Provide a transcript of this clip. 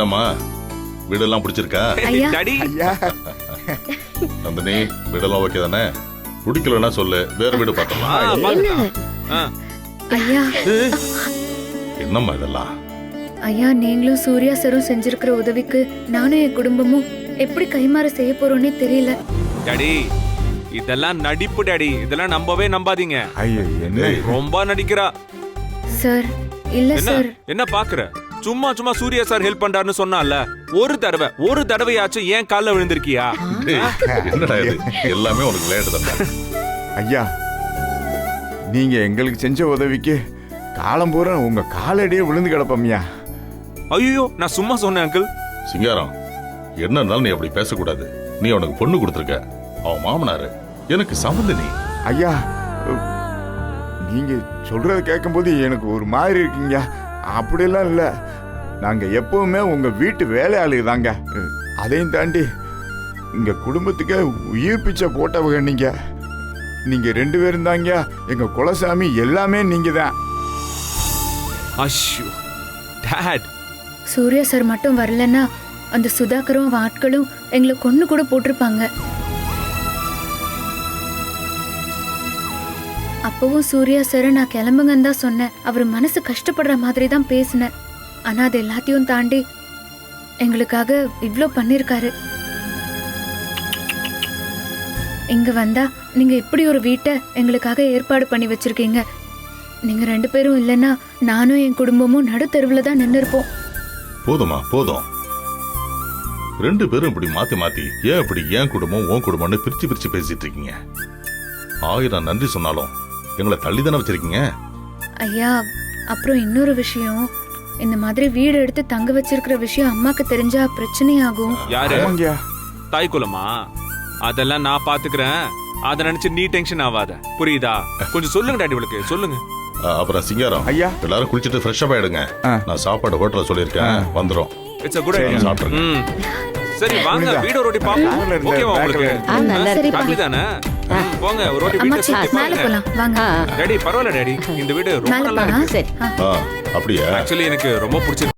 என்னம்மா வீடெல்லாம் பிடிச்சிருக்கா? டாடி ஐயா நந்தினி வீடெல்லாம் ஓகே தானே? பிடிக்கலன்னா சொல்லு, வேற வீடு பார்த்தலாம். ஐயா என்னம்மா இதெல்லாம்? ஐயா, நீங்களும் சூர்யா சரும் செஞ்சிருக்கிற உதவிக்கு நானும் என் குடும்பமும் எப்படி கைமாற செய்ய போறோன்னே தெரியல. டாடி இதெல்லாம் நடிப்பு டாடி, இதெல்லாம் நம்பவே நம்பாதீங்க. ஐயோ என்ன ரொம்ப நடிக்கிறா. சார் இல்ல என்ன சார். என்ன பாக்குற? சும்மா சும்மா சூர்யா சார் ஹெல்ப் பண்றாருன்னு சொன்னால, ஒரு தடவையாச்சும் ஏன் கால்ல விழுந்திருக்கியா? டேய், என்னடா இது? எல்லாமே உனக்கு விளையாட்டு தானே. ஐயா நீங்க எங்களுக்கு செஞ்ச உதவிக்கு காலம் பூரா உங்க காலடியே விழுந்து கிடப்பம்யா. ஐயோ நான் சும்மா சொன்னேன் அங்கிள். சிங்காரம், என்ன இருந்தாலும் நீ அப்படி பேசக்கூடாது. நீ அவனுக்கு பொண்ணு கொடுத்துருக்க, அவன் மாமனாரு, எனக்கு சம்மந்தி. ஐயா நீங்க சொல்றத கேட்கும்போது எனக்கு ஒரு மாதிரி இருக்குங்க. அப்படியெல்லாம் இல்லை, நாங்க எப்பவுமே உங்க வீட்டு வேலையாளு தாங்க. அதையும் தாண்டி இங்க குடும்பத்துக்கு உயிர் பிச்சை போட்டவங்க நீங்க. நீங்க 2 பேரும் தாங்க எங்க குலசாமி, எல்லாமே நீங்க தான். Issue dot. சூர்யா சார் மட்டும் வரலன்னா அந்த சுதாகரும் அவன் ஆட்களும் எங்களை கொன்னு கூட போட்டிருப்பாங்க. அப்பவும் சூர்யா சார் நான் கிளம்புங்கன்னு தான் சொன்னேன். அவர் மனசு கஷ்டப்படுற மாதிரி தான் பேசினேன். ஆனா அது எல்லாத்தையும் தாண்டி எங்களுக்காக இவ்ளோ பண்ணிருக்காரு. இங்க வந்தா நீங்க இப்படி ஒரு வீட்டை எங்களுக்காக ஏற்பாடு பண்ணி வச்சிருக்கீங்க. நீங்க 2 பேரும் இல்லைன்னா நானும் என் குடும்பமும் நடுத்தெருவுல தான் நின்று இருப்போம். போதுமா போதும். 2 பேரும் இப்படி மாத்தி மாத்தி ஏன் இப்படி என் குடும்பம் உன் குடும்பம்னு பிரிச்சு பிரிச்சு பேசிட்டு இருக்கீங்க? 1000 நன்றி சொன்னாலும் எங்களை தள்ளி தானே வச்சிருக்கீங்க. ஐயா, அப்புறம் இன்னொரு விஷயம், இந்த மாதிரி வீடு எடுத்து தங்க வச்சிருக்கிற விஷயம் அம்மாக்கு தெரிஞ்சா பிரச்சனையாகும். யாரு? ஆமாங்கய்யா. தாய் குலமா? அதெல்லாம் நான் பாத்துக்கிறேன். அத நினைச்சு நீ டென்ஷன் ஆகாத, புரியுதா? கொஞ்சம் சொல்லுங்க டாடி, இவளுக்கு சொல்லுங்க. அப்புறம் சிங்காரம், ஐயா. எல்லாரும் குளிச்சுட்டு ஃப்ரெஷ் அப் ஆயிடுங்க. ஆ. நான் சாப்பாடு ஹோட்டல்ல சொல்லியிருக்கேன், வந்துடும். It's a good idea. சாப்பிடுங்க. சரி வாங்க, புரியுதா? வீடு ஒரு ரோட்டி பாப்போம். பேக்ல இருந்த ஓகேவா உங்களுக்கு? பேக்ல சரிப்பா. ஹாப்பி தானே? போங்க ஒரு ரோட்டி வீட்டை அம்மாச்சி சுத்தி மேல பாருங்க. போலாம் வாங்க. டாடி பரவாயில்ல டாடி, இந்த வீடு ரொம்ப மேல நல்லா போலாம். இருக்கு. சரி. அப்படியா? ஆக்சுவலி எனக்கு ரொம்ப பிடிச்சிருக்கு.